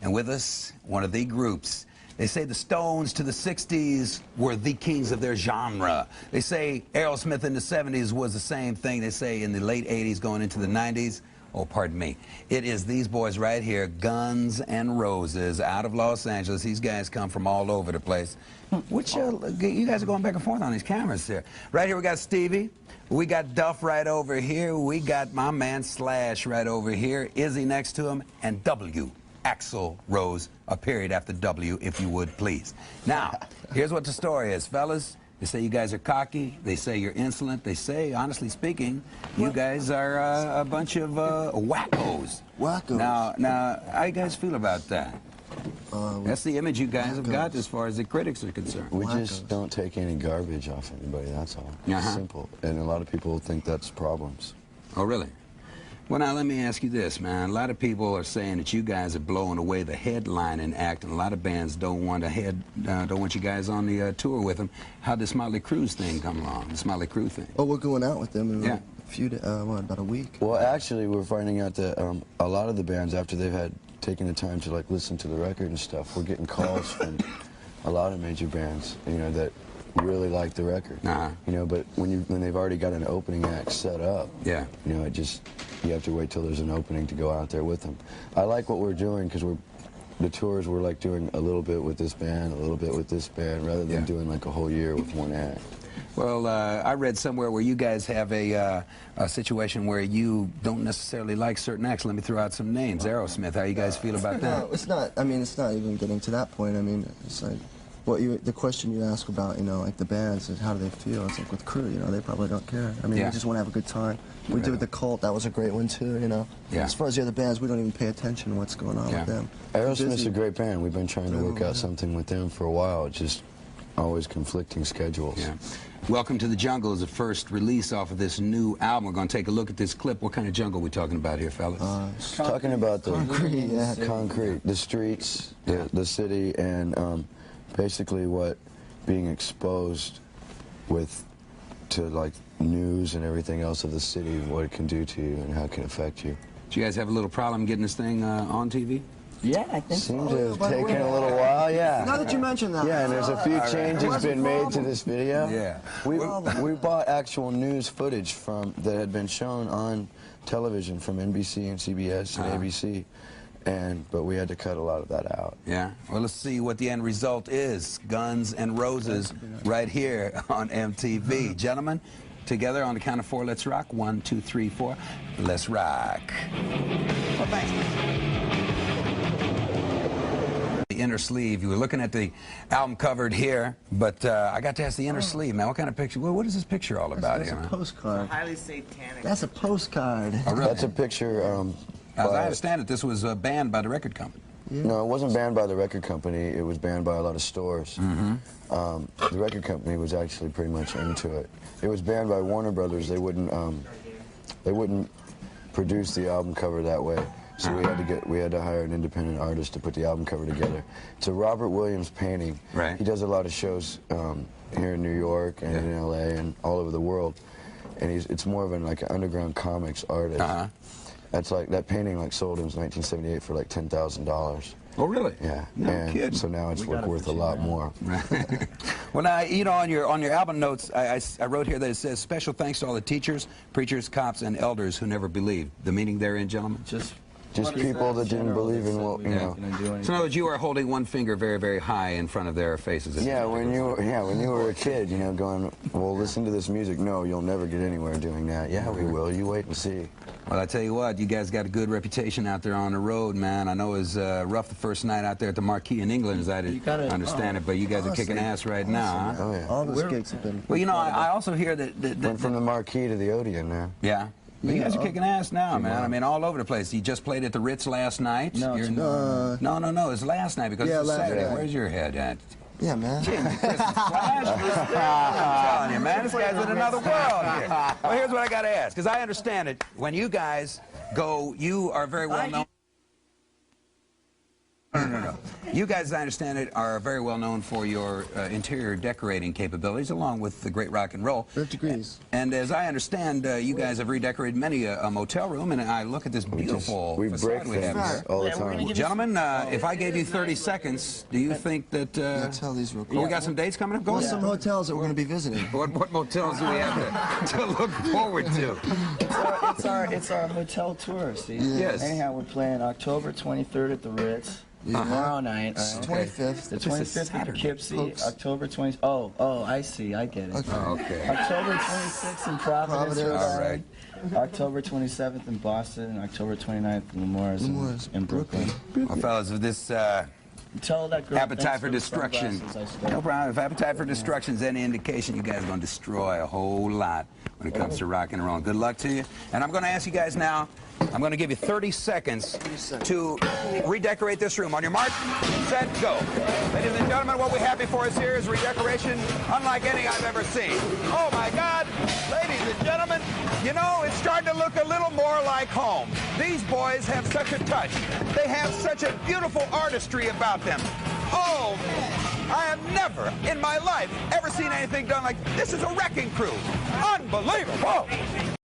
And with us, one of the groups. They say the Stones to the 60s were the kings of their genre. They say Aerosmith in the 70s was the same thing. They say in the late 80s going into the 90s. Oh, pardon me. It is these boys right here, Guns N' Roses, out of Los Angeles. These guys come from all over the place. Which, you guys are going back and forth on these cameras here. Right here we got Stevie. We got Duff right over here. We got my man Slash right over here. Izzy next to him. And W. Axl Rose, a period after W, if you would, please. Now, here's what the story is, fellas. They say you guys are cocky. They say you're insolent. They say, honestly speaking, you guys are a bunch of wackos. Wackos. Now, how you guys feel about that? That's the image you guys have got as far as the critics are concerned. We just don't take any garbage off anybody, that's all. It's simple. And a lot of people think that's problems. Oh, really? Well, now, let me ask you this, man. A lot of people are saying that you guys are blowing away the headlining act, and a lot of bands don't want you guys on the tour with them. How'd this Motley Crue thing come along, the Motley Crue thing? Oh, we're going out with them in a few days, about a week. Well, actually, we're finding out that a lot of the bands, after they've had taken the time to like listen to the record and stuff, we're getting calls from a lot of major bands, you know, that really like the record. You know, but when they've already got an opening act set up, you know, you have to wait till there's an opening to go out there with them. I like what we're doing because the tours, we're like doing a little bit with this band, a little bit with this band, rather than doing like a whole year with one act. Well, I read somewhere where you guys have a situation where you don't necessarily like certain acts. Let me throw out some names. Aerosmith, how you guys feel about that? No, it's not. I mean, it's not even getting to that point. I mean, it's like the question you ask about, you know, like the bands and how do they feel. It's like with Crue, you know, they probably don't care. I mean, we just want to have a good time. We did with the Cult. That was a great one too. You know. As far as the other bands, we don't even pay attention to what's going on with them. Aerosmith's a great band. We've been trying to work out something with them for a while. It's just always conflicting schedules. Welcome to the Jungle is the first release off of this new album. We're going to take a look at this clip. What kind of jungle are we talking about here, fellas? Talking about the concrete, concrete, the streets, the city, and basically what being exposed to like news and everything else of the city, what it can do to you and how it can affect you. Do you guys have a little problem getting this thing on TV? Yeah, I think Seems to have taken a little while, Now that you mention that. Yeah, and there's a few changes been made to this video. We bought actual news footage that had been shown on television from NBC and CBS and ABC. But we had to cut a lot of that out. Well, let's see what the end result is. Guns N' Roses right here on MTV. Gentlemen, together on the count of 4, let's rock. 1, 2, 3, 4. Let's rock. Well, thanks. The inner sleeve. You were looking at the album covered here, but I got to ask the inner sleeve, man. What kind of picture? What is this picture all about here? That's a postcard. Highly satanic. That's a postcard. Oh, really? That's a picture. As I understand it, this was banned by the record company. No, it wasn't banned by the record company. It was banned by a lot of stores. The record company was actually pretty much into it. It was banned by Warner Brothers. They wouldn't produce the album cover that way. So we had to hire an independent artist to put the album cover together. It's a Robert Williams painting. He does a lot of shows here in New York and in LA and all over the world. And it's more of an underground comics artist. That's that painting sold in 1978 for like $10,000. Oh, really? Yeah. No kidding. So now it's worth a lot more. Well, now, you know, on your album notes, I wrote here that it says, special thanks to all the teachers, preachers, cops, and elders who never believed. The meaning thereeen, gentlemen? Just people that didn't believe in what, you know. So in other words, you are holding one finger very, very high in front of their faces. When you were a kid, you know, going, well, listen to this music. No, you'll never get anywhere doing that. Yeah, we will. You wait and see. Well, I tell you what, you guys got a good reputation out there on the road, man. I know it was rough the first night out there at the Marquee in England, as I understand it, but you guys are kicking ass right now, huh? Oh, yeah. All those gigs have been... Well, you know, I also hear that... Went from the Marquee to the Odeon now. Yeah. You guys are kicking ass now, man. I mean, all over the place. You just played at the Ritz last night. No, no, it's last night because it's Saturday. Where's your head at? Yeah, man. Christmas Flash. I'm telling you, man, this guy's in another world here. Well, here's what I got to ask, because I understand it. When you guys go, you are very well known. No. You guys, as I understand it, are very well known for your interior decorating capabilities, along with the great rock and roll. 5 degrees. And as I understand, you guys have redecorated many a motel room, and I look at this beautiful facade we have here. All the time. Gentlemen, if I gave you 30 seconds, do you think that... Tell these real quick. We got some dates coming up? Go Well, ahead. some hotels that we're going to be visiting. What motels do we have to look forward to? It's our hotel tour, see? Yes. Anyhow, we're playing October 23rd at the Ritz. Tomorrow night. 25th. The 25th at Poughkeepsie. Hopes. October 20th. Oh, I see. I get it. Okay. Oh, okay. October 26th in Providence. All right. October 27th in Boston, and October 29th in Lemurs in Brooklyn. Well, fellas, with this Tell that girl appetite thanks for the destruction. sunglasses I stole. No problem. If appetite for destruction is any indication, you guys are going to destroy a whole lot when it comes to rock and roll. Good luck to you. And I'm going to ask you guys now, I'm going to give you 30 seconds to redecorate this room. On your mark, set, go. Ladies and gentlemen, what we have before us here is redecoration unlike any I've ever seen. Oh, my God. Ladies and gentlemen, you know, it's starting to look a little more like home. These boys have such a touch. They have such a beautiful artistry about them. Oh, I have never in my life ever seen anything done like this. Is a wrecking crew. Unbelievable.